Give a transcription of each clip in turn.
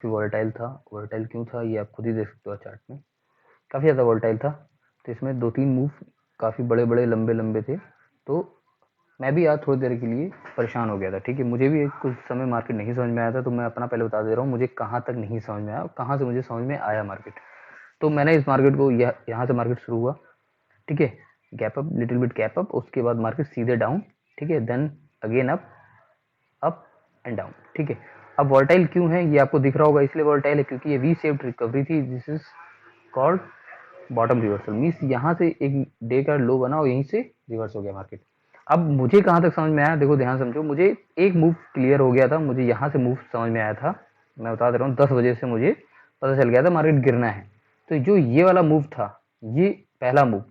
Volatile था। Volatile क्यों था ये आप खुद ही देख सकते हो चार्ट में, काफ़ी ज़्यादा वॉलेटाइल था। तो इसमें 2-3 मूव काफ़ी बड़े-बड़े लंबे-लंबे थे, तो मैं भी आज थोड़ी देर के लिए परेशान हो गया था। ठीक है, मुझे भी कुछ समय मार्केट नहीं समझ में आया था, तो मैं अपना पहले बता दे रहा हूँ मुझे कहाँ तक नहीं समझ में आया और कहाँ से मुझे समझ में आया मार्केट। तो मैंने इस मार्केट को यहाँ से मार्केट शुरू हुआ, ठीक है, gap up, little bit gap up, उसके बाद मार्केट सीधे डाउन, ठीक है, then again up and down, ठीक है। अब वॉलेटाइल क्यों है ये आपको दिख रहा होगा, इसलिए वॉलेटाइल है क्योंकि ये वी शेप्ड रिकवरी थी, this is called bottom reversal, means यहाँ से एक डे का लो बना और यहीं से रिवर्स हो गया मार्केट। अब मुझे कहाँ तक समझ में आया, देखो ध्यान समझो, मुझे एक मूव क्लियर हो गया था, मुझे यहाँ से मूव समझ में आया था, मैं बता दे रहा हूँ 10 बजे से मुझे पता चल गया था मार्केट गिरना है। तो जो ये वाला मूव था, ये पहला मूव,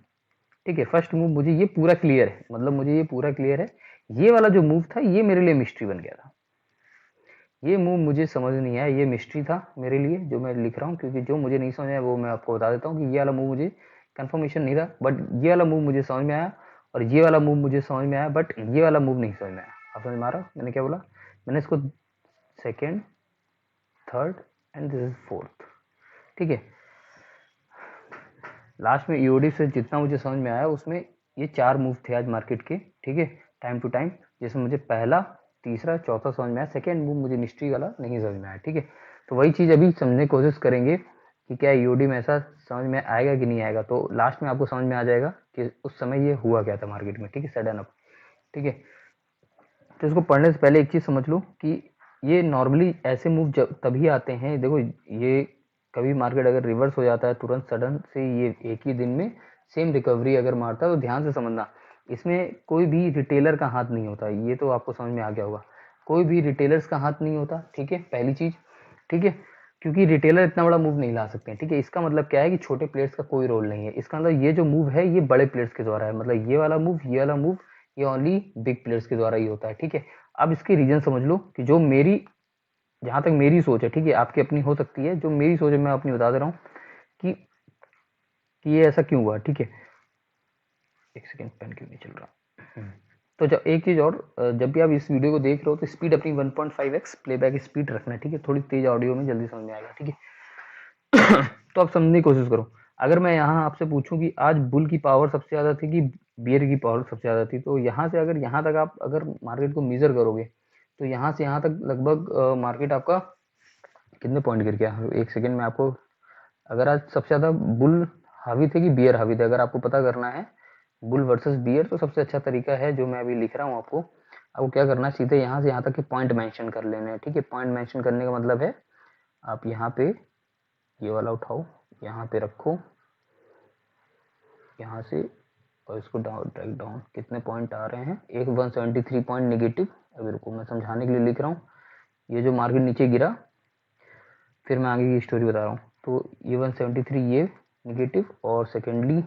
ठीक है, फर्स्ट मूव मुझे ये पूरा क्लियर है, मतलब मुझे ये पूरा क्लियर है। ये वाला जो मूव था ये मेरे लिए मिस्ट्री बन गया था, ये मूव मुझे समझ नहीं आया, ये मिस्ट्री था मेरे लिए जो मैं लिख रहा हूँ, क्योंकि जो मुझे नहीं समझ आया वो मैं आपको बता देता हूँ कि ये वाला मूव मुझे कंफर्मेशन नहीं था, बट ये वाला मूव मुझे समझ में आया, और ये वाला मूव मुझे समझ में आया, बट ये वाला मूव नहीं समझ में आया। आप समझ में आ रहा मैंने क्या बोला, मैंने इसको second, third and this is fourth, ठीक है। लास्ट में ईओडी से जितना मुझे समझ में आया उसमें ये 4 मूव थे आज मार्केट के, ठीक है, टाइम टू टाइम, जिसमें मुझे पहला, तीसरा, चौथा समझ में आया, सेकेंड मूव मुझे मिस्ट्री वाला नहीं समझ में आया, ठीक है। तो वही चीज़ अभी समझने की कोशिश करेंगे कि क्या ईओडी में ऐसा समझ में आएगा कि नहीं आएगा। तो लास्ट में आपको समझ में आ जाएगा कि उस समय ये हुआ क्या था मार्केट में, ठीक है, सडन अप, ठीक है। तो इसको पढ़ने से पहले एक चीज़ समझ लो कि ये नॉर्मली ऐसे मूव तभी आते हैं, देखो ये कभी मार्केट अगर रिवर्स हो जाता है तुरंत सडन से, ये एक ही दिन में सेम रिकवरी अगर मारता है, तो ध्यान से समझना इसमें कोई भी रिटेलर का हाथ नहीं होता, ये तो आपको समझ में आ गया होगा, कोई भी रिटेलर्स का हाथ नहीं होता, ठीक है, पहली चीज़, ठीक है, क्योंकि रिटेलर इतना बड़ा मूव नहीं ला सकते हैं, ठीक है। इसका मतलब क्या है कि छोटे प्लेयर्स का कोई रोल नहीं है, इसका मतलब ये जो मूव है ये बड़े प्लेयर्स के द्वारा है, मतलब ये वाला मूव, ये वाला मूव, ये ओनली बिग प्लेयर्स के द्वारा ही होता है, ठीक है। अब इसके रीजन समझ लो कि जो मेरी, जहां तक मेरी सोच है, ठीक है, आपकी अपनी हो सकती है, जो मेरी सोच है मैं अपनी बता दे रहा हूँ कि, ये ऐसा क्यों हुआ, ठीक है। एक सेकेंड, पेन क्यों नहीं चल रहा। तो जब एक चीज और, जब भी आप इस वीडियो को देख रहे हो तो स्पीड अपनी 1.5x प्लेबैक स्पीड रखना है, ठीक है, थोड़ी तेज ऑडियो में जल्दी समझ में आएगा, ठीक है। तो आप समझने की कोशिश करो, अगर मैं यहाँ आपसे पूछूं कि आज बुल की पावर सबसे ज्यादा थी कि बियर की पावर सबसे ज्यादा थी, तो यहाँ से अगर यहाँ तक आप अगर मार्केट को मेजर करोगे, तो यहाँ से यहाँ तक लगभग मार्केट आपका कितने पॉइंट गिर गया, एक सेकेंड में आपको, अगर आज सबसे ज्यादा बुल हावी थे कि बियर हावी थे, अगर आपको पता करना है बुल वर्सेस बियर, तो सबसे अच्छा तरीका है जो मैं अभी लिख रहा हूँ आपको क्या करना है, सीधे यहाँ से यहाँ तक के पॉइंट मेंशन कर लेने हैं, ठीक है। पॉइंट मेंशन करने का मतलब है आप यहाँ पे ये वाला उठाओ, यहाँ पे रखो, यहाँ से, और इसको डाउन, ड्रैग डाउन, कितने पॉइंट आ रहे हैं, एक 173 पॉइंट निगेटिव। अभी रुको मैं समझाने के लिए लिख रहा हूँ, ये जो मार्केट नीचे गिरा, फिर मैं आगे की स्टोरी बता रहा हूँ। तो ये 173 ये निगेटिव, और सेकेंडली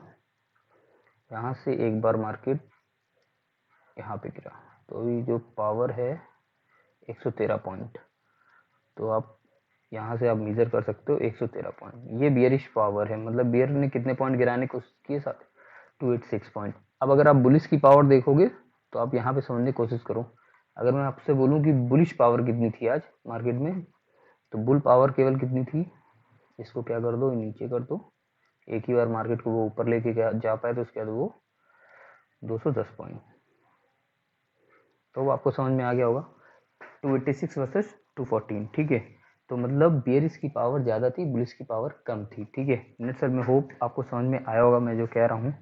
यहाँ से एक बार मार्केट यहाँ पे गिरा, तो ये जो पावर है 113 पॉइंट, तो आप यहाँ से आप मेजर कर सकते हो 113 पॉइंट, ये बियरिश पावर है, मतलब बियर ने कितने पॉइंट गिराने को किए साथ, 286 पॉइंट। अब अगर आप बुलिश की पावर देखोगे तो आप यहाँ पे समझने की कोशिश करो, अगर मैं आपसे बोलूँ कि बुलिश पावर कितनी थी आज मार्केट में, तो बुल पावर केवल कितनी थी, इसको क्या कर दो, नीचे कर दो, एक ही बार मार्केट को वो ऊपर लेके जा पाए तो उसके बाद वो 210 पॉइंट, तो वो आपको समझ में आ गया होगा, 286 वर्सेस 214, ठीक है। तो मतलब बियरिश की पावर ज़्यादा थी, बुलिश की पावर कम थी, ठीक है। नेट सर में होप आपको समझ में आया होगा मैं जो कह रहा हूँ,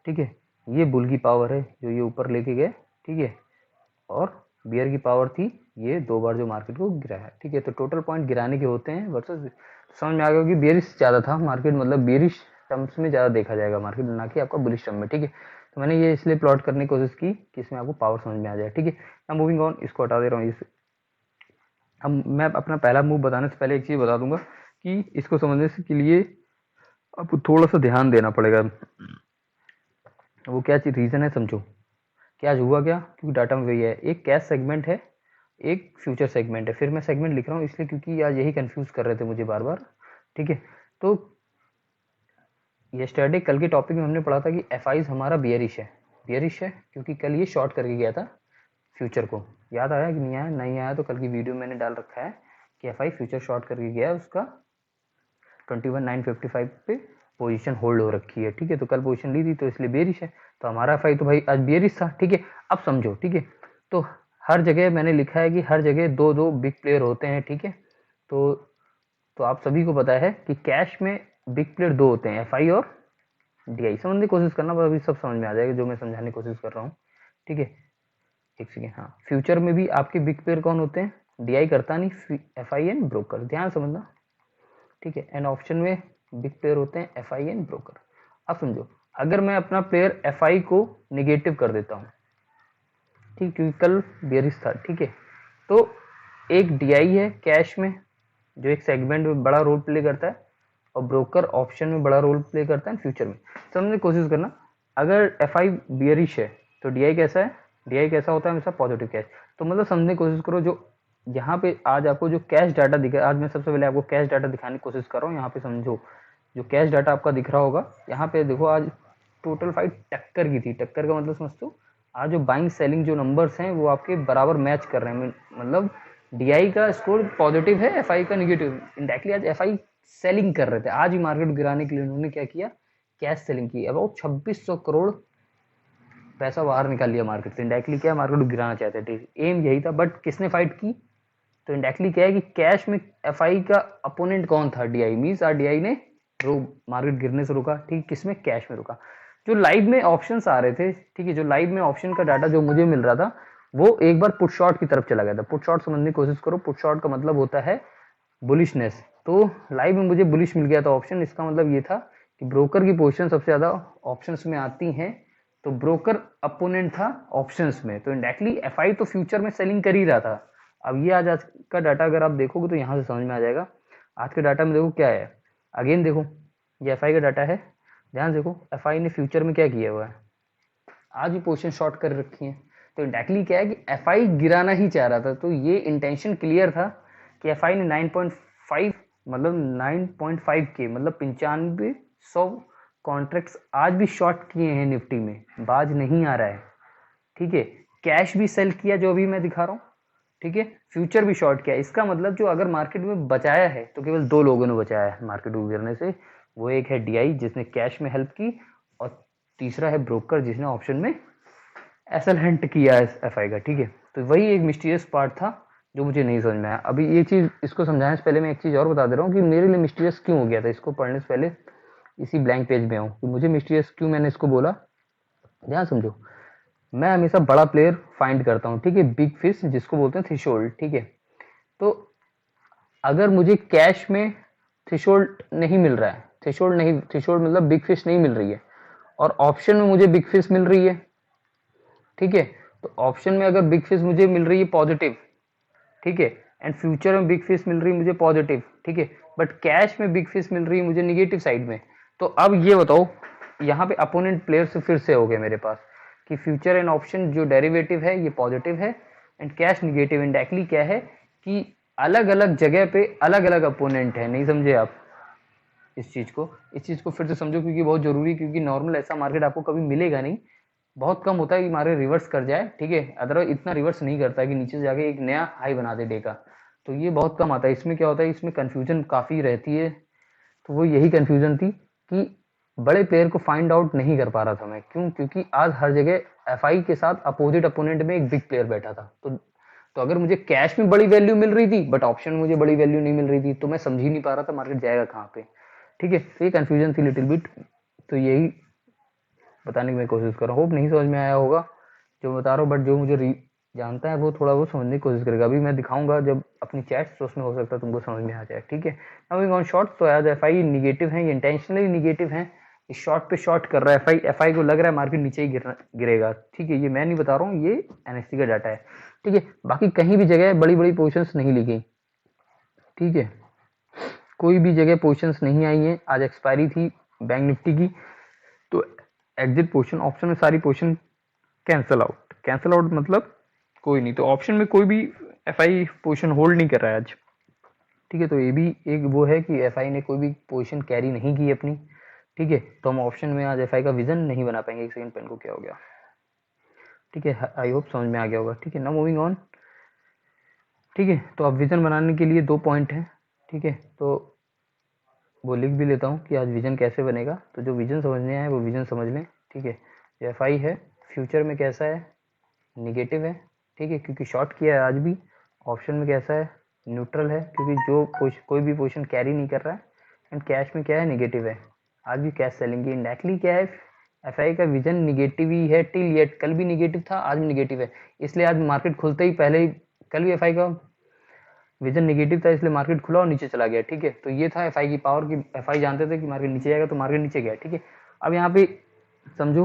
ठीक है। ये बुल की पावर है जो ये ऊपर लेके गए, ठीक है, और बियर की पावर थी ये 2 बार जो मार्केट को गिराया, ठीक है। तो टोटल पॉइंट गिराने के होते हैं वर्सेस, समझ में आ गया कि बियरिश ज़्यादा था मार्केट, मतलब बियरिश टर्म्स में ज़्यादा देखा जाएगा मार्केट, ना कि आपका बुलिश टर्म में, ठीक है। तो मैंने ये इसलिए प्लॉट करने की कोशिश की कि इसमें आपको पावर समझ में आ जाए, ठीक है। अब मूविंग ऑन, इसको हटा दे रहा हूँ। अब मैं अपना पहला मूव बताने से पहले एक चीज़ बता दूंगा कि इसको समझने के लिए आपको थोड़ा सा ध्यान देना पड़ेगा, वो क्या चीज़ रीज़न है समझो, क्या आज हुआ क्या, क्योंकि डाटा में वही है, एक कैश सेगमेंट है, एक फ्यूचर सेगमेंट है, फिर मैं सेगमेंट लिख रहा हूँ इसलिए क्योंकि आज यही कंफ्यूज कर रहे थे मुझे बार बार, ठीक है। तो यस्टरडे कल के टॉपिक में हमने पढ़ा था कि एफ हमारा बियरिश है क्योंकि कल ये शॉर्ट करके गया था फ्यूचर को, याद आया कि नहीं आया, नहीं आया तो कल की वीडियो मैंने डाल रखा है कि एफ आई फ्यूचर शॉर्ट करके गया, उसका 21,955 पे पोजीशन होल्ड हो रखी है, ठीक है। तो कल पोजीशन ली थी तो इसलिए बेरिश है, तो हमारा एफ आई तो भाई आज बेरिश था, ठीक है। अब समझो, ठीक है, तो हर जगह मैंने लिखा है कि हर जगह दो दो बिग प्लेयर होते हैं, ठीक है। तो आप सभी को पता है कि कैश में बिग प्लेयर दो होते हैं, एफ आई और डी आई। समझने की कोशिश करना, अभी सब समझ में आ जाएगा जो मैं समझाने की कोशिश कर रहा हूँ, ठीक है। एक सेकेंड, हाँ, फ्यूचर में भी आपके बिग प्लेयर कौन होते हैं? डी आई करता नहीं, एफ आई एंड ब्रोकर, ध्यान समझना, ठीक है। एंड ऑप्शन में बिग प्लेयर होते हैं एफ आई एंड ब्रोकर। अब समझो, अगर मैं अपना प्लेयर एफ आई को निगेटिव कर देता हूँ, ठीक, क्योंकि कल बेरिश था, ठीक है, तो एक डी आई है कैश में जो एक सेगमेंट में बड़ा रोल प्ले करता है, और ब्रोकर ऑप्शन में बड़ा रोल प्ले करता है फ्यूचर में। समझने की कोशिश करना, अगर एफ आई बियरिश है तो डी आई कैसा है? डी आई कैसा होता है? हमेशा पॉजिटिव कैश। तो मतलब समझने की कोशिश करो, जो यहाँ पे आज आपको जो कैश डाटा दिखा, आज मैं सबसे पहले आपको कैश डाटा दिखाने की कोशिश कर रहा हूँ। यहाँ पे समझो, जो कैश डाटा आपका दिख रहा होगा, यहाँ पे देखो आज टोटल फाइट टक्कर की थी। टक्कर का मतलब समझते हो, आज जो बाइंग सेलिंग जो नंबर्स हैं वो आपके बराबर मैच कर रहे हैं, मतलब डीआई का स्कोर पॉजिटिव है, एफआई का निगेटिव। इंडायरेक्टली आज एफआई सेलिंग कर रहे थे, आज ही मार्केट गिराने के लिए उन्होंने क्या किया? कैश सेलिंग की। अबाउट 2600 करोड़ पैसा बाहर निकाल लिया मार्केट से। इंडायरेक्टली क्या, मार्केट गिराना चाहते थे, एम यही था, बट किसने फाइट की? तो इंडायरेक्टली क्या है कि कैश में एफआई का अपोनेंट कौन था? डीआई। मींस डीआई ने मार्केट गिरने से रोका, ठीक, किसमें? कैश में रोका। जो लाइव में ऑप्शंस आ रहे थे, ठीक है, जो लाइव में ऑप्शन का डाटा जो मुझे मिल रहा था, वो एक बार पुट शॉर्ट की तरफ चला गया था। पुट शॉर्ट समझने की कोशिश करो, पुट शॉर्ट का मतलब होता है बुलिशनेस। तो लाइव में मुझे बुलिश मिल गया था ऑप्शन, इसका मतलब ये था कि ब्रोकर की पोजीशन सबसे ज्यादा ऑप्शंस में आती हैं, तो ब्रोकर अपोनेंट था ऑप्शंस में। तो इंडायरेक्टली एफआई तो फ्यूचर में सेलिंग कर ही रहा था। अब ये आज का डाटा अगर आप देखोगे तो यहाँ से समझ में आ जाएगा। आज के डाटा में देखो क्या है, अगेन देखो, ये एफआई का डाटा है, ध्यान देखो, एफआई ने फ्यूचर में क्या किया हुआ है, आज भी पोजीशन शॉर्ट कर रखी है। तो इंडायरेक्टली क्या है कि एफआई गिराना ही चाह रहा था, तो ये इंटेंशन क्लियर था कि एफआई ने 9.5 मतलब 9.5 के मतलब 9500 कॉन्ट्रैक्ट्स आज भी शॉर्ट किए हैं निफ्टी में, बाज नहीं आ रहा है, ठीक है। कैश भी सेल किया जो अभी मैं दिखा रहा हूँ, ठीक है, फ्यूचर भी शॉर्ट किया। इसका मतलब जो अगर मार्केट में बचाया है तो केवल दो लोगों ने बचाया है मार्केट को गिरने से, वो एक है डीआई जिसने कैश में हेल्प की, और तीसरा है ब्रोकर जिसने ऑप्शन में एसएल हंट किया है एफआई का, ठीक है। तो वही एक मिस्टीरियस पार्ट था जो मुझे नहीं समझ में आया। अभी ये चीज, इसको समझाने से पहले मैं एक चीज और बता दे रहा हूँ कि मेरे लिए मिस्टीरियस क्यों हो गया था। इसको पढ़ने से पहले इसी ब्लैंक पेज में आऊँ कि मुझे मिस्टीरियस क्यों मैंने इसको बोला, ध्यान समझो। मैं हमेशा बड़ा प्लेयर फाइंड करता हूँ, ठीक है, बिग फिश जिसको बोलते हैं थ्रेशोल्ड, ठीक है। तो अगर मुझे कैश में थ्रेशोल्ड नहीं मिल रहा है, थ्रेशोल्ड नहीं, थ्रेशोल्ड मतलब बिग फिश नहीं मिल रही है, और ऑप्शन में मुझे बिग फिश मिल रही है, ठीक है। तो ऑप्शन में अगर बिग फिश मुझे मिल रही है पॉजिटिव, ठीक है, एंड फ्यूचर में बिग फिश मिल रही है मुझे पॉजिटिव, ठीक है, बट कैश में बिग फिश मिल रही है मुझे निगेटिव साइड में। तो अब ये बताओ, यहाँ पे अपोनेंट प्लेयर से फिर से हो गए मेरे पास कि फ्यूचर एंड ऑप्शन जो डेरिवेटिव है ये पॉजिटिव है एंड कैश निगेटिव। इंडायरेक्टली क्या है कि अलग अलग जगह पे अलग अलग अपोनेंट है। नहीं समझे आप इस चीज को फिर से समझो, क्योंकि बहुत जरूरी, क्योंकि नॉर्मल ऐसा मार्केट आपको कभी मिलेगा नहीं, बहुत कम होता है कि मार्केट रिवर्स कर जाए, ठीक है, अदरवाइज इतना रिवर्स नहीं करता है कि नीचे से जाके एक नया हाई बना दे डे का। तो ये बहुत कम आता है। इसमें क्या होता है, इसमें कंफ्यूजन काफी रहती है। तो वो यही कंफ्यूजन थी कि बड़े प्लेयर को फाइंड आउट नहीं कर पा रहा था मैं, क्यों? क्योंकि आज हर जगह एफआई के साथ अपोजिट अपोनेंट में एक बिग प्लेयर बैठा था। तो अगर मुझे कैश में बड़ी वैल्यू मिल रही थी बट ऑप्शन में मुझे बड़ी वैल्यू नहीं मिल रही थी, तो मैं समझ ही नहीं पा रहा था मार्केट जाएगा कहाँ पे, ठीक है। तो ये कंफ्यूजन थी लिटिल बिट, तो यही बताने की मैं कोशिश कर रहा हूँ। होप नहीं समझ में आया होगा जो बता रहा हूँ, बट जो मुझे जानता है वो थोड़ा वो समझने की कोशिश करेगा। अभी मैं दिखाऊंगा जब अपनी चैट, तो उसमें हो सकता है तुमको समझ में आ जाए, ठीक है। नाउ ऑन शॉर्ट, तो आज एफआई निगेटिव है, ये इंटेंशनली निगेटिव है, इस शॉर्ट पे शॉर्ट कर रहा है एफआई। एफआई को लग रहा है मार्केट नीचे ही गिरेगा, ठीक है। ये मैं नहीं बता रहा हूँ, ये एनएससी का डाटा है, ठीक है। बाकी कहीं भी जगह बड़ी बड़ी पोजिशंस नहीं ली गई, ठीक है, कोई भी जगह पोजिशंस नहीं आई है। आज एक्सपायरी थी बैंक निफ्टी की, तो एग्जिट पोजीशन ऑप्शन में सारी position cancel out. Cancel out मतलब कोई नहीं, तो ऑप्शन में कोई भी एफआई पोजीशन होल्ड नहीं कर रहा है आज, ठीक है। तो ये भी एक वो है कि एफआई ने कोई भी पोजीशन कैरी नहीं की अपनी, ठीक है। तो हम ऑप्शन में आज एफआई का विजन नहीं बना पाएंगे। एक सेकंड, पेन को क्या हो गया, ठीक है, आई होप समझ में आ गया होगा, ठीक है। नाउ मूविंग ऑन, ठीक है। तो अब विजन बनाने के लिए 2 पॉइंट हैं, ठीक है, तो वो लिख भी लेता हूँ कि आज विजन कैसे बनेगा। तो जो विजन समझने आए वो विजन समझ लें, ठीक है। जो एफ आई है फ्यूचर में कैसा है, निगेटिव है, ठीक है, क्योंकि शॉर्ट किया है आज भी। ऑप्शन में कैसा है, न्यूट्रल है, क्योंकि जो कोई भी पोजीशन कैरी नहीं कर रहा है। एंड कैश में क्या है, निगेटिव है। आज भी कैश सेलिंग इंडायरेक्टली क्या है, एफ आई का विजन निगेटिव ही है टिल येट। कल भी निगेटिव था, आज भी निगेटिव है, इसलिए आज मार्केट खुलते ही पहले ही, कल भी एफ आई का विजन नेगेटिव था, इसलिए मार्केट खुला और नीचे चला गया, ठीक है। तो ये था एफआई की पावर की, एफआई जानते थे कि मार्केट नीचे जाएगा तो मार्केट नीचे गया, ठीक है। अब यहाँ पे समझो,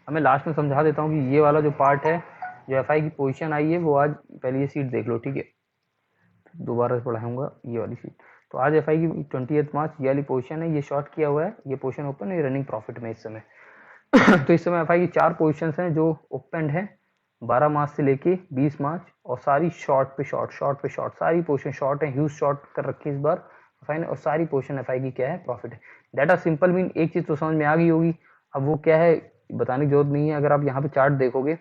अब मैं लास्ट में समझा देता हूँ कि ये वाला जो पार्ट है, जो एफआई की पोजीशन आई है वो आज, पहले ये सीट देख लो, ठीक है, दोबारा से पढ़ाऊंगा ये वाली सीट। तो आज एफआई की 20 मार्च ये वाली पोजीशन है, ये शॉर्ट किया हुआ है, ये पोजीशन ओपन है, रनिंग प्रॉफिट में इस समय। तो इस समय एफआई की 4 पोजीशंस हैं जो ओपन है 12 मार्च से लेके 20 मार्च, और सारी शॉर्ट पे शॉर्ट, शॉर्ट पे शॉर्ट, सारी पोजीशन शॉर्ट है, ह्यूज शॉर्ट कर रखी है इस बार एफआई ने, और सारी पोजीशन एफआई की क्या है, प्रॉफिट है। डाटा सिंपल मीन एक चीज तो समझ में आ गई होगी। अब वो क्या है बताने की जरूरत नहीं है। अगर आप यहाँ पे चार्ट देखोगे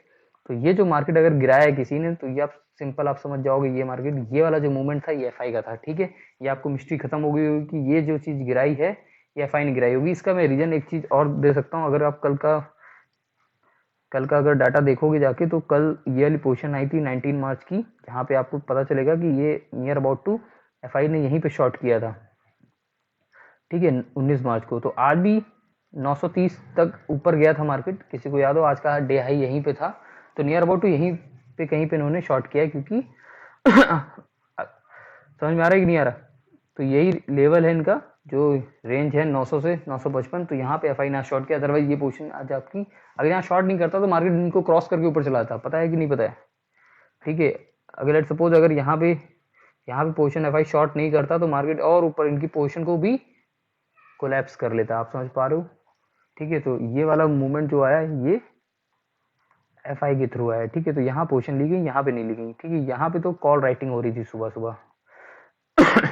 तो ये जो मार्केट अगर गिराया है किसी ने, तो ये आप सिंपल आप समझ जाओगे ये मार्केट, ये वाला जो मूवमेंट था ये एफआई का था, ठीक है। ये आपको मिस्ट्री खत्म हो गई होगी कि ये जो चीज गिराई है ये एफआई ने गिराई होगी। इसका मैं रीजन एक चीज और दे सकता हूँ। अगर आप कल का अगर डाटा देखोगे जाके, तो कल ये वाली पोजीशन आई थी 19 मार्च की, जहाँ पे आपको पता चलेगा कि ये नियर अबाउट टू एफआई ने यहीं पे शॉर्ट किया था, ठीक है, 19 मार्च को। तो आज भी 930 तक ऊपर गया था मार्केट, किसी को याद हो, आज का डे हाई यहीं पे था। तो नियर अबाउट टू यहीं पे कहीं पे इन्होंने शॉर्ट किया है, क्योंकि समझ में आ रहा है कि नहीं आ रहा। तो यही लेवल है इनका, जो रेंज है 900 से 955। तो यहाँ पे एफआई ने शॉर्ट किया, अदरवाइज ये पोजीशन आज आपकी, अगर यहाँ शॉर्ट नहीं करता तो मार्केट इनको क्रॉस करके ऊपर चला था, पता है कि नहीं पता है, ठीक है। अगर लेट सपोज अगर यहाँ पे पोजीशन एफआई शॉर्ट नहीं करता तो मार्केट और ऊपर इनकी पोजीशन को भी कोलैप्स कर लेता, आप समझ पा रहे हो, ठीक है। तो ये वाला मूवमेंट जो आया ये एफआई के थ्रू आया, ठीक है। तो यहाँ पोजीशन ली गई, यहाँ पे नहीं ली गई, ठीक है। यहाँ पे तो कॉल राइटिंग हो रही थी सुबह सुबह,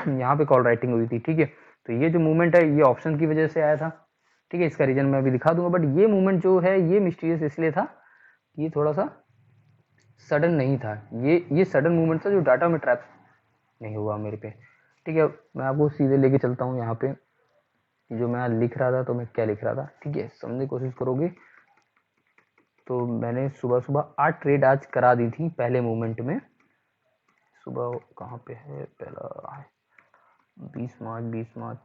यहाँ पे कॉल राइटिंग हुई थी, ठीक है। तो ये जो मूवमेंट है ये ऑप्शन की वजह से आया था, ठीक है। इसका रीजन मैं अभी दिखा दूंगा, बट ये मूवमेंट जो है ये मिस्टीरियस इसलिए था कि ये थोड़ा सा सडन नहीं था, ये सडन मूवमेंट था जो डाटा में ट्रैप नहीं हुआ मेरे पे, ठीक है। मैं आपको सीधे लेके चलता हूँ यहाँ पे, जो मैं लिख रहा था, तो मैं क्या लिख रहा था, ठीक है, समझने की कोशिश करोगे। तो मैंने सुबह सुबह 8 ट्रेड आज करा दी थी पहले मूवमेंट में। सुबह कहाँ पे है पहला, 20 मार्च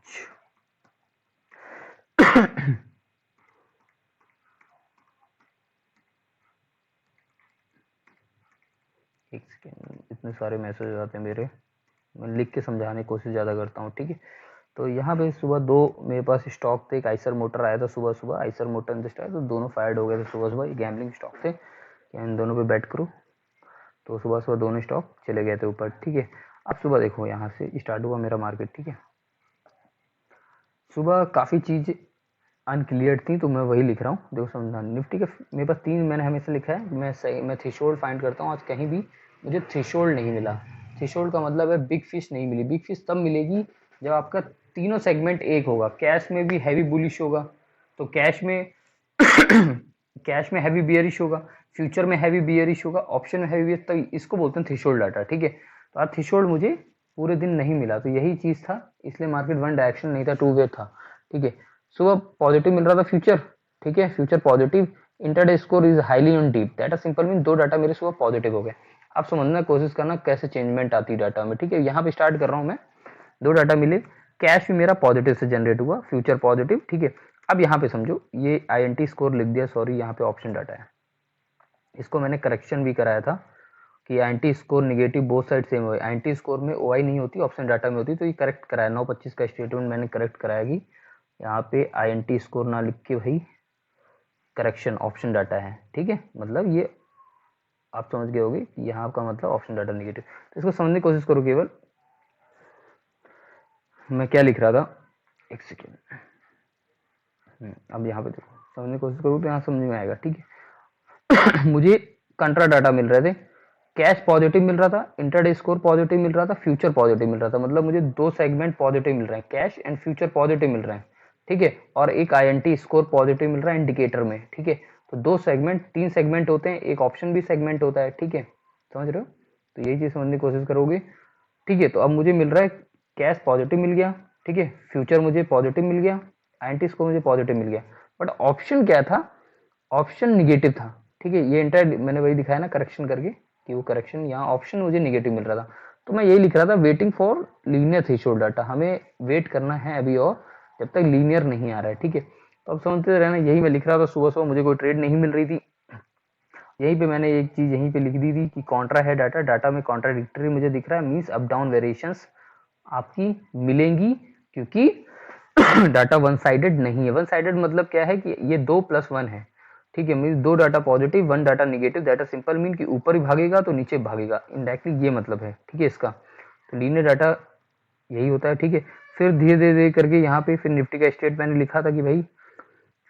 एक सेकेंड, इतने सारे मैसेज आते हैं मेरे, मैं लिख के समझाने की कोशिश ज़्यादा करता हूँ, ठीक है। तो यहाँ पे सुबह 2 मेरे पास स्टॉक थे, एक आइसर मोटर आया था सुबह सुबह, आइसर मोटर इंडस्ट आया, तो दोनों फायर्ड हो गए थे सुबह सुबह, गैम्बलिंग स्टॉक थे कि इन दोनों पे बैट करो। तो सुबह सुबह दोनों स्टॉक चले गए थे ऊपर, ठीक है। अब सुबह देखो यहाँ से स्टार्ट हुआ मेरा मार्केट, ठीक है। सुबह काफ़ी चीज़ अनक्लियर थी, तो मैं वही लिख रहा हूँ, देखो समझना। निफ्टी का मेरे पास 3 मैंने हमेशा लिखा है, मैं थ्रेशोल्ड फाइंड करता हूँ। आज कहीं भी मुझे थ्रेशोल्ड नहीं मिला। थ्रेशोल्ड का मतलब है बिग फिश नहीं मिली। बिग फिश तब मिलेगी जब आपका तीनों सेगमेंट एक होगा। कैश में भी हैवी बुलिश होगा, तो कैश में हैवी बियरिश होगा, फ्यूचर में हैवी बियरिश होगा, ऑप्शन में हैवी बियरिश, तो इसको बोलते हैं थ्रेशोल्ड डाटा, ठीक है। तो आज थ्रेशोल्ड मुझे पूरे दिन नहीं मिला, तो यही चीज था, इसलिए मार्केट वन डायरेक्शन नहीं था, टू वे था, ठीक है। सुबह पॉजिटिव मिल रहा था फ्यूचर, ठीक है, future positive, intraday score is highly on deep, data simple mean 2 data मेरे सुबह पॉजिटिव हो गए। आप समझना कोशिश करना कैसे चेंजमेंट आती है डाटा में, ठीक है। यहाँ पे स्टार्ट कर रहा हूँ मैं, 2 डाटा मिले, कैश भी मेरा पॉजिटिव से जनरेट हुआ, फ्यूचर पॉजिटिव, ठीक है। अब यहाँ पे समझो ये INT स्कोर लिख दिया, सॉरी यहाँ पे ऑप्शन डाटा है, इसको मैंने करेक्शन भी कराया था कि INT score negative both side same हो। INT स्कोर में OI नहीं होती, ऑप्शन डाटा में होती, तो ये करेक्ट कराया, 9:25 का स्टेटमेंट मैंने करेक्ट कराया कि यहाँ पे INT स्कोर ना लिख के भाई करेक्शन ऑप्शन डाटा है, ठीक है। मतलब ये आप समझ गए होगे कि यहाँ का मतलब ऑप्शन डाटा निगेटिव। तो इसको समझने की कोशिश करो केवल, मैं क्या लिख रहा था, एक सेकेंड। अब यहाँ पे देखो, समझने की कोशिश करो तो यहाँ समझ में आएगा, ठीक है। मुझे कंट्रा डाटा मिल रहे थे, कैश पॉजिटिव मिल रहा था, इंटरडे स्कोर पॉजिटिव मिल रहा था, फ्यूचर पॉजिटिव मिल रहा था, मतलब मुझे 2 सेगमेंट पॉजिटिव मिल रहे हैं, कैश एंड फ्यूचर पॉजिटिव मिल रहे हैं, ठीक है। और एक INT स्कोर पॉजिटिव मिल रहा है इंडिकेटर में, ठीक है। तो 2 सेगमेंट, 3 सेगमेंट होते हैं, एक ऑप्शन भी सेगमेंट होता है, ठीक है, समझ रहे हो। तो यही चीज समझने की कोशिश करोगे, ठीक है। तो अब मुझे मिल रहा है कैश पॉजिटिव मिल गया, ठीक है, फ्यूचर मुझे पॉजिटिव मिल गया, आईएनटी को मुझे पॉजिटिव मिल गया, बट ऑप्शन क्या था, ऑप्शन निगेटिव था, ठीक है। ये इंटर मैंने वही दिखाया ना करेक्शन करके कि वो करेक्शन, यहाँ ऑप्शन मुझे निगेटिव मिल रहा था, तो मैं यही लिख रहा था waiting for linear threshold data, हमें वेट करना है अभी और जब तक लीनियर नहीं आ रहा है, ठीक है। तो अब समझते रहना, यही मैं लिख रहा था, सुबह सुबह मुझे कोई ट्रेड नहीं मिल रही थी, यहीं पे मैंने एक चीज यहीं पे लिख दी थी कि कॉन्ट्रा है डाटा, डाटा में कॉन्ट्राडिक्टरी मुझे दिख रहा है, मीन्स अप डाउन वेरिएशंस आपकी मिलेंगी, क्योंकि डाटा वन साइडेड नहीं है। वन साइडेड मतलब क्या है कि ये 2+1 है, ठीक है, mean 2 data positive 1 data negative, data simple mean कि ऊपर ही भागेगा तो नीचे भागेगा, इनडायरेक्टली ये मतलब है, ठीक है इसका। तो लीनियर डाटा यही होता है, ठीक है। फिर धीरे धीरे धीरे करके यहाँ पे फिर निफ्टी का स्टेट मैंने लिखा था कि भाई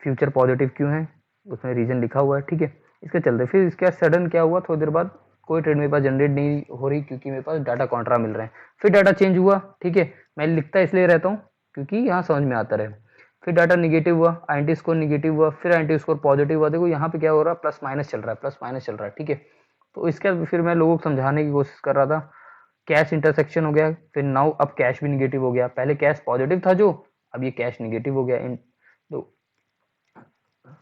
फ्यूचर पॉजिटिव क्यों है, उसमें रीजन लिखा हुआ है, ठीक है। इसके चलते फिर इसके सडन क्या हुआ, थोड़ी देर बाद कोई ट्रेड मेरे पास जनरेट नहीं हो रही, क्योंकि मेरे पास डाटा कॉन्ट्रा मिल रहे हैं। फिर डाटा चेंज हुआ, ठीक है, मैं लिखता इसलिए रहता हूँ क्योंकि यहाँ समझ में आता रहे। फिर डाटा निगेटिव हुआ, आईएनटी स्कोर निगेटिव हुआ, फिर आईएनटी स्कोर पॉजिटिव हुआ, देखो यहाँ पे क्या हो रहा है, प्लस माइनस चल रहा है, प्लस माइनस चल रहा है, ठीक है। तो इसके फिर मैं लोगों को समझाने की कोशिश कर रहा था, कैश इंटरसेक्शन हो गया, फिर नाउ अब कैश भी निगेटिव हो गया, पहले कैश पॉजिटिव था जो, अब ये कैश निगेटिव हो गया। तो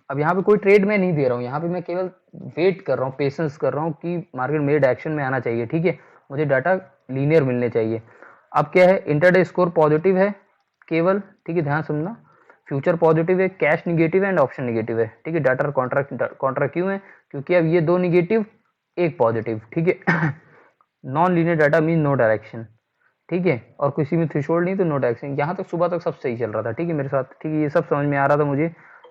अब यहाँ पे कोई ट्रेड मैं नहीं दे रहा हूँ, यहाँ पे मैं केवल वेट कर रहा हूँ, पेशेंस कर रहा हूँ कि मार्केट मेरे डायरेक्शन में आना चाहिए, ठीक है, मुझे डाटा लीनियर मिलने चाहिए। अब क्या है, इंटरडे स्कोर पॉजिटिव है केवल, ठीक है, ध्यान समझना, फ्यूचर पॉजिटिव है, कैश निगेटिव है एंड ऑप्शन निगेटिव है, ठीक है। डाटा कॉन्ट्रा क्यों है, क्योंकि अब ये 2 निगेटिव 1 पॉजिटिव, ठीक है। Non linear data mean no direction, ठीक है, और किसी में थ्रेशोल्ड नहीं तो नो डायरेक्शन। यहाँ तक सुबह तक सब सही चल रहा था, ठीक है मेरे साथ, ठीक है, ये सब समझ में आ रहा था मुझे,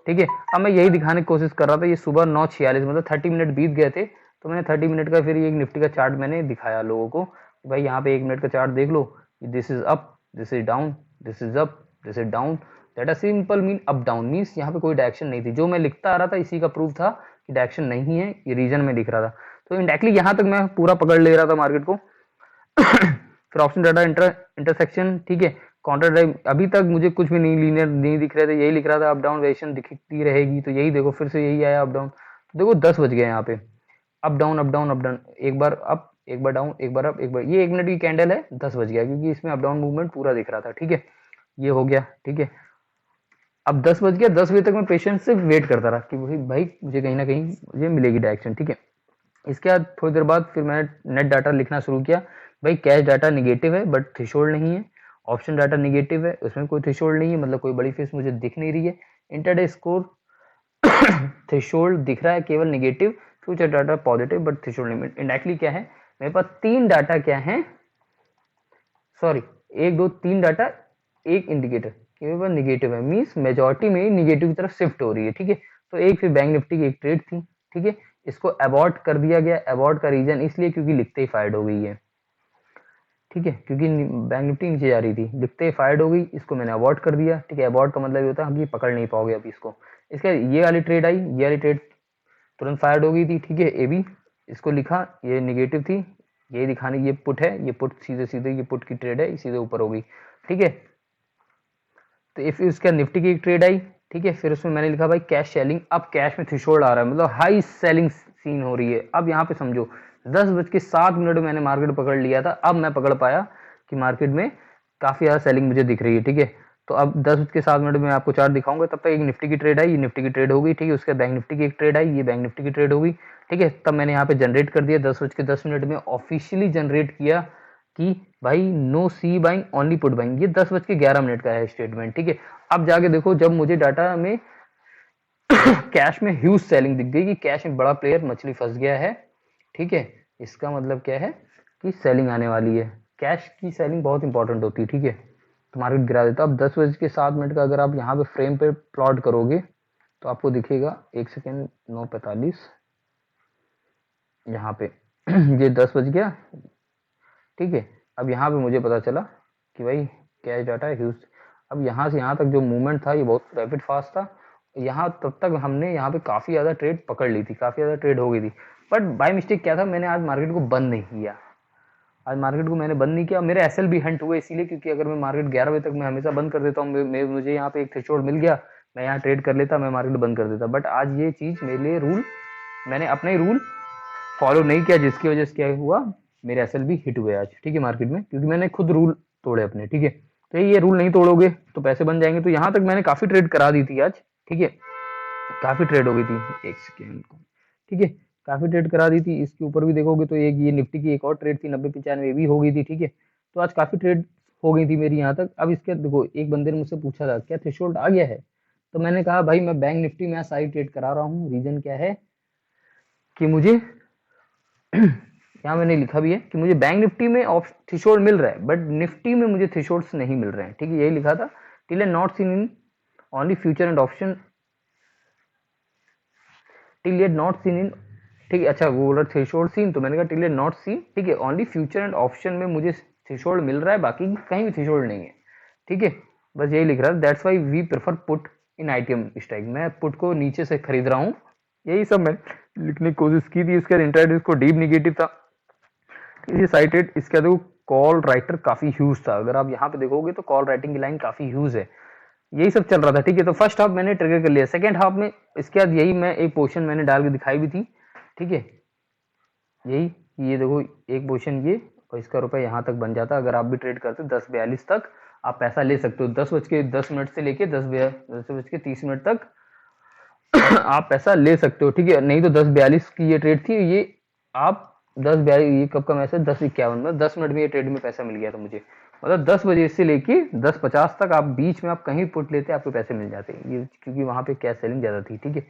ठीक है। अब मैं यही दिखाने की कोशिश कर रहा था, ये सुबह 9:46 मतलब 30 मिनट बीत गए थे, तो मैंने 30 मिनट का फिर एक निफ्टी का चार्ट मैंने दिखाया लोगों को, भाई यहाँ पे 1 मिनट का चार्ट देख लो, this is up, this is down, this is up, this is down, that simple mean up down, means यहाँ पे कोई डायरेक्शन नहीं थी, जो मैं लिखता आ रहा था इसी का प्रूफ था कि डायरेक्शन नहीं है, ये रीजन में लिख रहा था। तो इंडायरेक्टली यहाँ तक मैं पूरा पकड़ ले रहा था मार्केट को। फिर ऑप्शन डाटा इंटरसेक्शन, ठीक है, काउंटर ड्राइव, अभी तक मुझे कुछ भी नहीं लीनियर नहीं दिख रहे थे, यही लिख रहा था अप डाउन वेरिएशन दिखती रहेगी, तो यही देखो फिर से यही आया अप डाउन, तो देखो 10 बज गए यहाँ पे, up down up down up down, एक बार अप एक बार डाउन, एक बार अप एक बार, ये 1 मिनट की कैंडल है, 10 बज गया, क्योंकि इसमें अप डाउन मूवमेंट पूरा दिख रहा था, ठीक है, ये हो गया, ठीक है। अब 10 बज गया, 10 बजे तक मैं पेशेंस से वेट करता रहा कि भाई मुझे कहीं ना कहीं मुझे मिलेगी डायरेक्शन, ठीक है। इसके बाद थोड़ी देर बाद फिर मैंने नेट डाटा लिखना शुरू किया, भाई कैश डाटा निगेटिव है बट थ्रेशोल्ड नहीं है, ऑप्शन डाटा निगेटिव है उसमें कोई थ्रेशोल्ड नहीं है, मतलब कोई बड़ी फीस मुझे दिख नहीं रही है, इंटरडे स्कोर थ्रेशोल्ड दिख रहा है केवल negative, future data positive but threshold limit. Indirectly क्या है, मेरे पास 3 डाटा क्या है, सॉरी 1 2 3 डाटा, एक इंडिकेटर मेरे पास निगेटिव है, मीन्स मेजोरिटी में निगेटिव की तरफ शिफ्ट हो रही है, ठीक है। तो एक फिर बैंक निफ्टी की एक ट्रेड थी, ठीक है, इसको अबॉर्ट कर दिया गया, अबॉर्ट का रीजन इसलिए क्योंकि लिखते ही फायर्ड हो गई है, ठीक है, क्योंकि बैंक निफ्टी नीचे जा रही थी, लिखते ही फायर्ड हो गई, इसको मैंने अबॉर्ट कर दिया, ठीक है। अबॉर्ट का मतलब ये होता है हम ये पकड़ नहीं पाओगे अभी इसको। इसके ये वाली ट्रेड आई, ये वाली ट्रेड तुरंत फायर्ड हो गई थी, ठीक है, ए बी, इसको लिखा, ये निगेटिव थी, ये दिखाने, ये पुट है, ये पुट सीधे सीधे ये पुट की ट्रेड है, सीधे ऊपर हो गई, ठीक है। तो इफ इसका निफ्टी की एक ट्रेड आई, ठीक है, फिर उसमें मैंने लिखा भाई कैश सेलिंग, अब कैश में थ्रेशोल्ड आ रहा है, मतलब हाई सेलिंग सीन हो रही है। अब यहाँ पे समझो 10:07 में मैंने मार्केट पकड़ लिया था, अब मैं पकड़ पाया कि मार्केट में काफी ज्यादा सेलिंग मुझे दिख रही है, ठीक है। तो अब 10:07 में आपको चार्ट दिखाऊंगा, तब तक एक निफ्टी की ट्रेड आई, ये निफ्टी की ट्रेड हो गई, ठीक है, उसके बैंक निफ्टी की एक ट्रेड आई, ये बैंक निफ्टी की ट्रेड हो गई, ठीक है। तब मैंने यहाँ पे जनरेट कर दिया 10:10 में ऑफिशियली जनरेट किया कि भाई नो सी बाइंग ओनली पुट बाइंग, ये 10:11 का है स्टेटमेंट, ठीक है। अब जाके देखो जब मुझे डाटा में कैश में ह्यूज सेलिंग दिख गई कि कैश में बड़ा प्लेयर मछली फंस गया है, ठीक है, इसका मतलब क्या है कि सेलिंग आने वाली है, कैश की सेलिंग बहुत इंपॉर्टेंट होती है, ठीक है, तो मार्केट गिरा देता। अब 10:07 का अगर आप यहाँ पे फ्रेम पे प्लॉट करोगे तो आपको दिखेगा, एक सेकेंड, 9:45 यहाँ पे ये 10 बज गया, ठीक है। अब यहाँ पे मुझे पता चला कि भाई कैश डाटा है ह्यूज, अब यहाँ से यहाँ तक जो मूवमेंट था ये बहुत रैपिड फास्ट था, यहाँ तब तक हमने यहाँ पे काफी ज्यादा ट्रेड पकड़ ली थी, काफी ज्यादा ट्रेड हो गई थी, बट बाय मिस्टेक क्या था, मैंने आज मार्केट को बंद नहीं किया, आज मार्केट को मैंने बंद नहीं किया, मेरे एसएल भी हंट हुए इसीलिए क्योंकि अगर मैं मार्केट 11 बजे तक मैं हमेशा बंद कर देता हूँ, मुझे यहाँ पे एक थ्रेशोल्ड मिल गया, मैं यहाँ ट्रेड कर लेता, मैं मार्केट बंद कर देता, बट आज ये चीज मेरे लिए रूल, मैंने अपना ही रूल फॉलो नहीं किया, जिसकी वजह से क्या हुआ, मेरे एसएल भी हिट हुए आज, ठीक है, मार्केट में, क्योंकि मैंने खुद रूल तोड़े अपने, ठीक है। तो ये रूल नहीं तोड़ोगे तो पैसे बन जाएंगे। तो यहाँ तक मैंने काफी ट्रेड करा दी थी आज, ठीक है, काफी ट्रेड हो गई थी। एक सेकेंड, ठीक है, काफी ट्रेड करा दी थी। इसके ऊपर भी देखोगे तो एक ये निफ्टी की एक और ट्रेड थी 90-95 भी हो गई थी, ठीक है। तो आज काफी ट्रेड हो गई थी मेरी यहाँ तक। अब इसके देखो, एक बंदे ने मुझसे पूछा था क्या थ्रेशोल्ड आ गया है, तो मैंने कहा भाई मैं बैंक निफ्टी में सारी ट्रेड करा रहा हूँ। रीजन क्या है कि मुझे यहाँ मैंने लिखा भी है कि मुझे बैंक निफ्टी में थ्रेशोल्ड मिल रहा है, बट निफ्टी में मुझे थ्रेशोल्ड्स नहीं मिल रहे हैं, ठीक है, यही लिखा था। Till and not seen in only future and option, till and not seen in, ठीक है। अच्छा वो बोल रहा थ्रेशोल्ड सीन, तो मैंने कहा टिल एंड नॉट सीन, ठीक है, ओनली फ्यूचर एंड ऑप्शन में मुझे थ्रेशोल्ड मिल रहा है, बाकी कहीं भी थ्रेशोल्ड नहीं है, ठीक है। बस यही लिख रहा है, that's why we prefer put in ITM strike. मैं पुट को नीचे से खरीद रहा हूँ, यही सब मैं लिखने की कोशिश की थी। उसके बाद इंटरडे को डीप निगेटिव था, ये साइटेड। इसके बाद कॉल राइटर काफी ह्यूज था, अगर आप यहाँ पे देखोगे तो कॉल राइटिंग की लाइन काफी ह्यूज है। यही सब चल रहा था, ठीक है। तो फर्स्ट हाफ मैंने ट्रिगर कर लिया, सेकंड हाफ में इसके बाद यही मैं एक पोजीशन मैंने डाल के दिखाई भी थी, ठीक है। यही, ये देखो एक पोजीशन ये, और इसका रुपए यहाँ तक बन जाता। अगर आप भी ट्रेड करते 10:42 तक आप पैसा ले सकते हो, 10:10 से लेके 10:30 तक आप पैसा ले सकते हो, ठीक है। नहीं तो 10:42 की ये ट्रेड थी, ये आप 10:42, ये कब का मैसेज 10:51 में, 10 मिनट में ये ट्रेड में पैसा मिल गया था मुझे। मतलब 10 बजे से लेके 10:50 तक आप बीच में आप कहीं पुट लेते आपको पैसे मिल जाते, ये क्योंकि वहां पे कैश सेलिंग ज्यादा थी, ठीक है।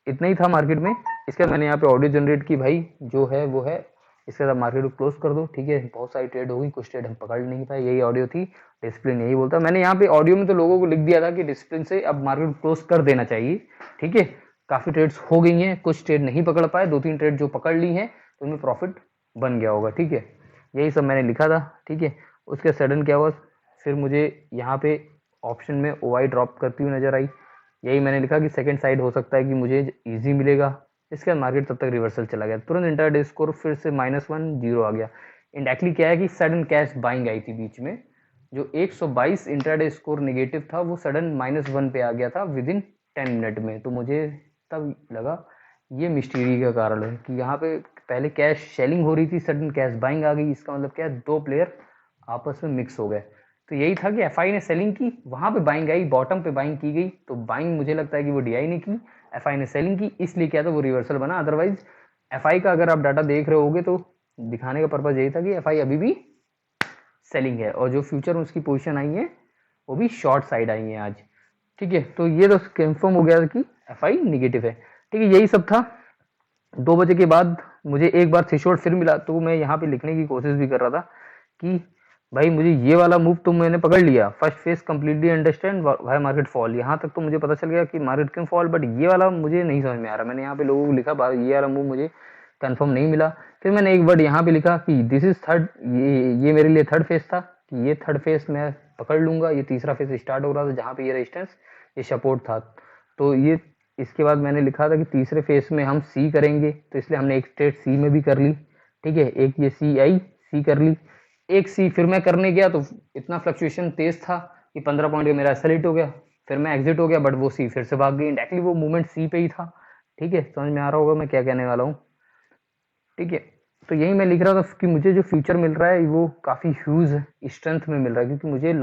इतना ही था मार्केट में। इसके बाद मैंने यहाँ पे ऑडियो जनरेट की, भाई जो है वो है। इसके बाद मार्केट को क्लोज कर दो, ठीक है। बहुत सारी ट्रेड हो गई, कुछ ट्रेड हम पकड़ नहीं पाए, यही ऑडियो थी। डिसिप्लिन यही बोलता, मैंने यहाँ पे ऑडियो में तो लोगों को लिख दिया था कि डिसिप्लिन से अब मार्केट क्लोज कर देना चाहिए, ठीक है। काफी ट्रेड्स हो गई हैं, कुछ ट्रेड नहीं पकड़ पाए, 2-3 ट्रेड जो पकड़ ली हैं तो उनमें प्रॉफिट बन गया होगा, ठीक है। यही सब मैंने लिखा था, ठीक है। उसके सडन क्या हुआ, फिर मुझे यहाँ पे ऑप्शन में ओआई ड्रॉप करती हुई नजर आई। यही मैंने लिखा कि सेकंड साइड हो सकता है कि मुझे इजी मिलेगा। इसके बाद मार्केट तब तक रिवर्सल चला गया, तुरंत इंटरडे स्कोर फिर से -1 0 आ गया। इंडायरेक्टली क्या है कि सडन कैश बाइंग आई थी बीच में, जो 122 इंटरडे स्कोर निगेटिव था वो सडन -1 पे आ गया था विद इन 10 मिनट में। तो मुझे तब लगा ये मिस्ट्री का कारण है कि यहाँ पे पहले कैश सेलिंग हो रही थी, सडन कैश बाइंग आ गई। इसका मतलब क्या है, दो प्लेयर आपस में मिक्स हो गए। तो यही था कि एफआई ने सेलिंग की, वहां पे बाइंग आई, बॉटम पे बाइंग की गई, तो बाइंग मुझे लगता है कि वो डीआई ने की, एफआई ने सेलिंग की, इसलिए क्या था वो रिवर्सल बना। अदरवाइज एफआई का अगर आप डाटा देख रहे होगे तो दिखाने का पर्पज यही था कि एफआई अभी भी सेलिंग है, और जो फ्यूचर में उसकी पोजीशन आई है वो भी शॉर्ट साइड आई है आज, ठीक है। तो ये तो कंफर्म हो गया कि एफआई निगेटिव है, ठीक है। यही सब था। 2 बजे के बाद मुझे एक बार थ्रेशोल्ड फिर मिला, तो मैं यहाँ पे लिखने की कोशिश भी कर रहा था कि भाई मुझे ये वाला मूव तो मैंने पकड़ लिया, फर्स्ट फेज कंप्लीटली अंडरस्टैंड भाई मार्केट फॉल, यहाँ तक तो मुझे पता चल गया कि मार्केट क्यों फॉल, बट ये वाला मुझे नहीं समझ में आ रहा। मैंने यहाँ पे लोगों को लिखा ये वाला मूव मुझे कंफर्म नहीं मिला। फिर मैंने एक वर्ड यहाँ पे लिखा कि दिस इज थर्ड, ये मेरे लिए थर्ड फेज था कि ये थर्ड फेज मैं पकड़ लूंगा। ये तीसरा फेज स्टार्ट हो रहा था जहाँ पे ये रेजिस्टेंस, ये सपोर्ट था। तो ये इसके बाद मैंने लिखा था कि तीसरे फेज में हम सी करेंगे, तो इसलिए हमने एक ट्रेड सी में भी कर ली, ठीक है। एक ये सी आई, सी कर ली, एक सी फिर मैं करने गया तो इतना फ्लक्चुएशन तेज था कि 15 पॉइंट का मेरा सेलेक्ट हो गया, फिर मैं एग्जिट हो गया, बट वो सी फिर से भाग गई। इंडायरेक्टली वो मूवमेंट सी पे ही था, ठीक है। समझ में आ रहा होगा मैं क्या कहने वाला हूँ, ठीक है। तो यही मैं लिख रहा था कि मुझे जो फ्यूचर मिल रहा है वो काफी ह्यूज स्ट्रेंथ में मिल रहा है, क्योंकि मुझे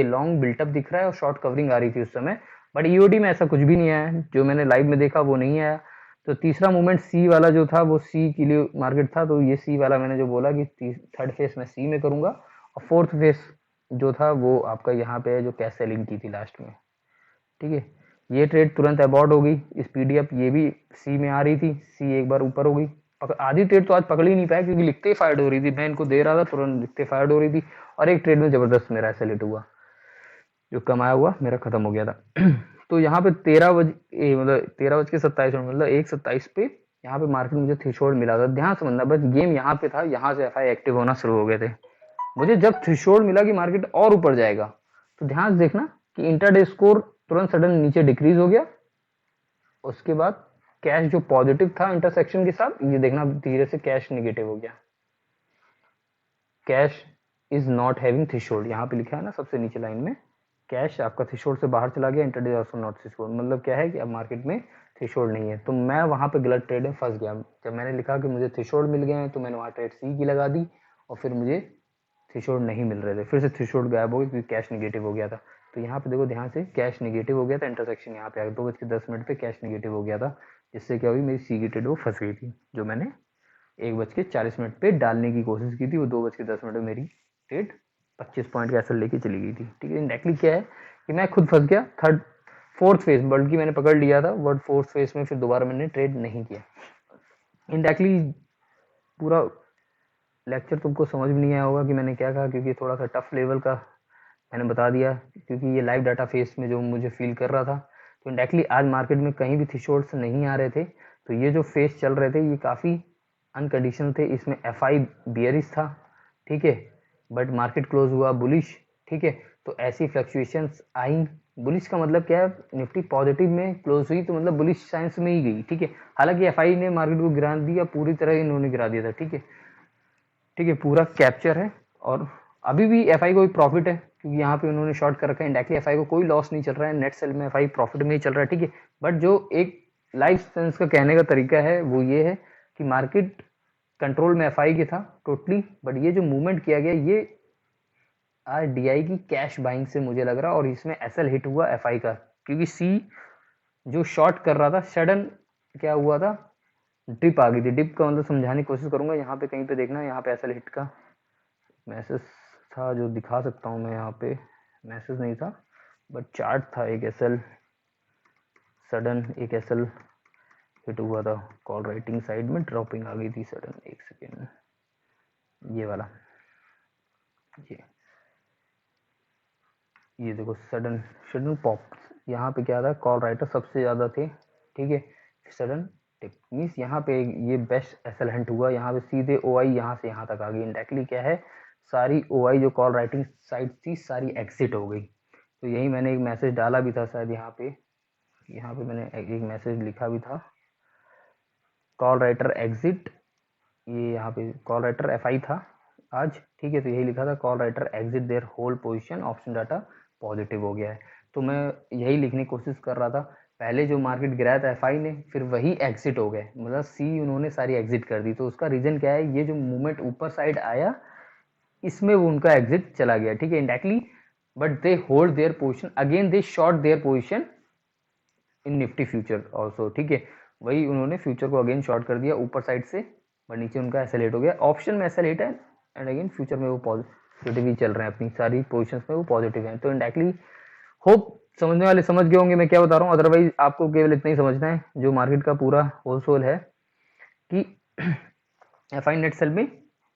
लॉन्ग बिल्टअप दिख रहा है और शॉर्ट कवरिंग आ रही थी उस समय, बट ईओडी में ऐसा कुछ भी नहीं आया, जो मैंने लाइव में देखा वो नहीं आया। तो तीसरा मूवमेंट सी वाला जो था वो सी के लिए मार्केट था, तो ये सी वाला मैंने जो बोला कि थर्ड फेस में सी में करूंगा, और फोर्थ फेस जो था वो आपका यहाँ पे है जो कैश सेलिंग की थी लास्ट में, ठीक है। ये ट्रेड तुरंत अबॉर्ड हो गई। इस पीडीएफ ये भी सी में आ रही थी, सी एक बार ऊपर हो गई, आधी ट्रेड तो आज पकड़ ही नहीं पाया क्योंकि लिखते ही फायर्ड हो रही थी, मैं इनको दे रहा था तुरंत लिखते फायर्ड हो रही थी, और एक ट्रेड में जबरदस्त मेरा सेलेक्ट हुआ, जो कमाया हुआ मेरा खत्म हो गया था। तो यहाँ पे 13 बजे मतलब 13:27 मतलब 1:27 पे यहाँ पे मार्केट मुझे थ्रेशोल्ड मिला था। ध्यान से समझना, बस गेम यहाँ पे था, यहाँ से एफआई एक्टिव होना शुरू हो गए थे। मुझे जब थ्रेशोल्ड मिला कि मार्केट और ऊपर जाएगा, तो ध्यान से देखना कि इंटरडे स्कोर तुरंत सडन नीचे डिक्रीज हो गया। उसके बाद कैश जो पॉजिटिव था इंटरसेक्शन के साथ, ये देखना धीरे से कैश निगेटिव हो गया। Cash is not having threshold, यहाँ पे लिखा है ना सबसे नीचे लाइन में, कैश आपका थ्रेशोल्ड से बाहर चला गया, इंटरडे आल्सो नॉट थ्रेशोल्ड, मतलब क्या है कि अब मार्केट में थ्रेशोल्ड नहीं है। तो मैं वहाँ पे गलत ट्रेड में फंस गया। जब मैंने लिखा कि मुझे थ्रेशोल्ड मिल गए हैं तो मैंने वहाँ ट्रेड सी की लगा दी और फिर मुझे थ्रेशोल्ड नहीं मिल रहे थे, फिर से थ्रेशोल्ड गायब हो गया क्योंकि कैश निगेटिव हो गया था। तो यहाँ पे देखो ध्यान से, कैश निगेटिव हो गया था, इंटरसेक्शन यहाँ पे आ गया 2:10 पे कैश निगेटिव हो गया था, जिससे क्या हुई मेरी सी की ट्रेड वो फंस गई थी, जो मैंने 1:40 पे डालने की कोशिश की थी, वो 2:10 में मेरी ट्रेड 25 पॉइंट का एसएल लेके चली गई थी। ठीक है, इंडायरेक्टली क्या है कि मैं खुद फंस गया फोर्थ फेज, बल्कि मैंने पकड़ लिया था बट फोर्थ फेज में फिर दोबारा मैंने ट्रेड नहीं किया। इंडायरेक्टली पूरा लेक्चर तुमको समझ में नहीं आया होगा कि मैंने क्या कहा, क्योंकि थोड़ा सा टफ लेवल का मैंने बता दिया, क्योंकि ये लाइव डाटा फेस में जो मुझे फील कर रहा था। तो इंडायरेक्टली आज मार्केट में कहीं भी थ्रेशोल्ड्स नहीं आ रहे थे, तो ये जो फेस चल रहे थे ये काफ़ी अनकंडीशनल थे। इसमें एफआई बियरिश था, ठीक है, बट मार्केट क्लोज हुआ बुलिश। ठीक है, तो ऐसी फ्लक्चुएशंस आई। बुलिश का मतलब क्या है, निफ्टी पॉजिटिव में क्लोज हुई तो मतलब बुलिश साइंस में ही गई। ठीक है, हालांकि एफआई ने मार्केट को गिरा दिया, पूरी तरह इन्होंने गिरा दिया था। ठीक है, ठीक है, पूरा कैप्चर है और अभी भी एफआई को भी प्रॉफिट है, क्योंकि यहाँ पे उन्होंने शॉर्ट कर रखा है। इंडायरेक्टली एफआई को कोई लॉस नहीं चल रहा है, नेट सेल में एफआई प्रॉफिट में ही चल रहा है। ठीक है, बट जो एक लाइफ सेंस का कहने का तरीका है वो ये है कि मार्केट कंट्रोल में एफआई के था टोटली, बट ये जो मूवमेंट किया गया ये आज डीआई की कैश बाइंग से मुझे लग रहा है, और इसमें एसएल हिट हुआ एफआई का, क्योंकि सी जो शॉर्ट कर रहा था सडन क्या हुआ था, डिप आ गई थी। डिप का मतलब समझाने की कोशिश करूंगा, यहाँ पे कहीं पे देखना, यहाँ पे एसएल हिट का मैसेज था जो दिखा सकता हूँ मैं। यहाँ पे मैसेज नहीं था बट चार्ट था, एक एसएल सडन एक एसएल हिट हुआ था, कॉल राइटिंग साइड में ड्रॉपिंग आ गई थी सडन। एक सेकेंड, ये वाला, ये देखो सडन सडन पॉप, यहाँ पे क्या था, कॉल राइटर सबसे ज़्यादा थे। ठीक है, सडन टिप मीन्स यहाँ पे ये बेस्ट एसएल हंट हुआ, यहाँ पे सीधे ओआई यहाँ से यहाँ तक आ गई। इंडायरेक्टली क्या है, सारी ओआई जो कॉल राइटिंग साइड थी सारी एग्जिट हो गई। तो यही मैंने एक मैसेज डाला भी था शायद, यहाँ पे मैंने एक मैसेज लिखा भी था, कॉल राइटर एग्जिट, ये यहाँ पे कॉल राइटर एफआई था आज। ठीक है, तो यही लिखा था, call writer exit their whole position, option data positive हो गया है। तो मैं यही लिखने की कोशिश कर रहा था, पहले जो मार्केट गिराया था एफआई ने, फिर वही एग्जिट हो गए, मतलब सी उन्होंने सारी एग्जिट कर दी। तो उसका रीजन क्या है, ये जो मूवमेंट ऊपर साइड आया इसमें वो उनका एग्जिट चला गया। ठीक है, indirectly but they hold their position again, they short their position in Nifty future also. ठीक है, वही उन्होंने फ्यूचर को अगेन शॉर्ट कर दिया ऊपर साइड से, बट नीचे उनका एसएलेट हो गया। ऑप्शन में एसएलेट है एंड अगेन फ्यूचर में वो पॉजिटिव ही चल रहे हैं, अपनी सारी पोजीशंस में वो पॉजिटिव हैं। तो इंडायरेक्टली होप समझने वाले समझ गए होंगे मैं क्या बता रहा हूँ, अदरवाइज आपको केवल इतना ही समझना है, जो मार्केट का पूरा होल सोल है कि एफआई नेट सेल में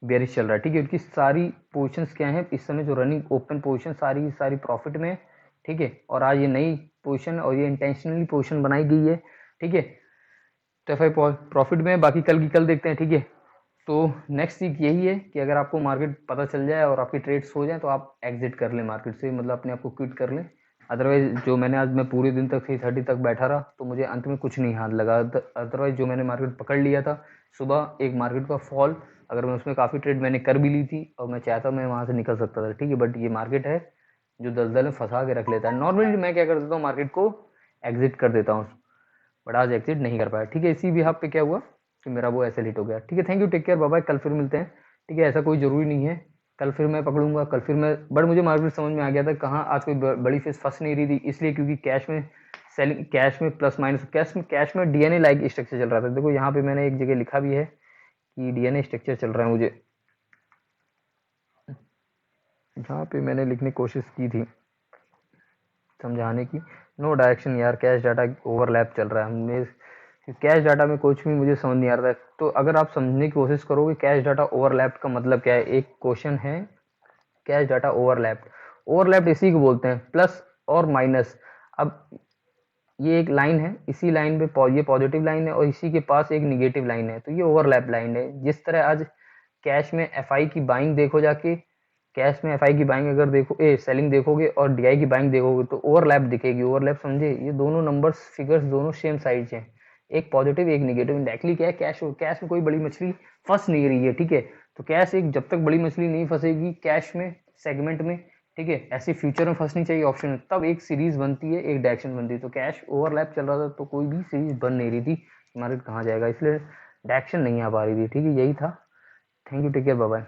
बेरिश चल रहा है। ठीक है, उनकी सारी पोजीशंस क्या है इस समय, जो रनिंग ओपन पोजीशन सारी सारी प्रॉफिट में। ठीक है, और आज ये नई पोजीशन और ये इंटेंशनली पोजीशन बनाई गई है। ठीक है, तो एफआई प्रॉफिट में, बाकी कल की कल देखते हैं। ठीक है, तो नेक्स्ट वीक यही है कि अगर आपको मार्केट पता चल जाए और आपकी ट्रेड्स हो जाए तो आप एग्जिट कर लें मार्केट से, मतलब अपने आप को क्विट कर लें। अदरवाइज जो मैंने आज, मैं पूरे दिन तक 3:30 तक बैठा रहा तो मुझे अंत में कुछ नहीं हाथ लगा। अदरवाइज जो मैंने मार्केट पकड़ लिया था सुबह, एक मार्केट का फॉल, अगर मैं उसमें काफ़ी ट्रेड मैंने कर भी ली थी और मैं चाहता मैं वहाँ से निकल सकता था। ठीक है, बट ये मार्केट है जो दलदल में फंसा के रख लेता है। नॉर्मली मैं क्या कर देता हूँ, मार्केट को एग्जिट कर देता हूँ, बट आज एग्जिट नहीं कर पाया। ठीक है, इसी भी हाफ पे क्या हुआ कि मेरा वो ऐसे हिट हो गया। ठीक है, thank you, take care, bye bye, कल फिर मिलते हैं। ठीक है, ऐसा कोई ज़रूरी नहीं है कल फिर मैं पकड़ूंगा, कल फिर मैं, बट मुझे मार्केट समझ में आ गया था कहाँ आज कोई बड़ी फेस फंस नहीं रही थी, इसलिए क्योंकि कैश में सेलिंग, कैश में प्लस माइनस, कैश में डीएनए लाइक स्ट्रक्चर चल रहा था। देखो यहाँ पे मैंने एक जगह लिखा भी है कि डीएनए स्ट्रक्चर चल रहा है, मुझे जहाँ पे मैंने लिखने की कोशिश की थी समझाने की, नो डायरेक्शन यार, कैश डाटा ओवरलैप चल रहा है। कैश डाटा में कुछ भी मुझे समझ नहीं आ रहा है। तो अगर आप समझने की कोशिश करोगे कैश डाटा ओवरलैप का मतलब क्या है, एक क्वेश्चन है, कैश डाटा ओवरलैप्ड इसी को बोलते हैं, प्लस और माइनस। अब ये एक लाइन है, इसी लाइन पे ये पॉजिटिव लाइन है और इसी के पास एक निगेटिव लाइन है, तो ये ओवरलैप लाइन है। जिस तरह आज कैश में एफआई की बाइंग देखो जाके, कैश में एफआई की बाइंग अगर देखो, सेलिंग देखोगे और डीआई की बाइंग देखोगे तो ओवरलैप दिखेगी। ओवरलैप समझे, ये दोनों नंबर्स फिगर्स दोनों सेम साइड हैं, एक पॉजिटिव एक निगेटिव। इंडायरेक्टली क्या है, कैश में कोई बड़ी मछली फंस नहीं रही है। ठीक है, तो कैश एक, जब तक बड़ी मछली नहीं फंसेगी कैश में सेगमेंट में, ठीक है, ऐसे फ्यूचर में फंसनी चाहिए ऑप्शन में, तब एक सीरीज बनती है, एक डायरेक्शन बनती है। तो कैश ओवरलैप चल रहा था तो कोई भी सीरीज बन नहीं रही थी, मार्केट कहाँ जाएगा, इसलिए डायरेक्शन नहीं आ पा रही थी। ठीक है, यही था। Thank you, take care, bye bye.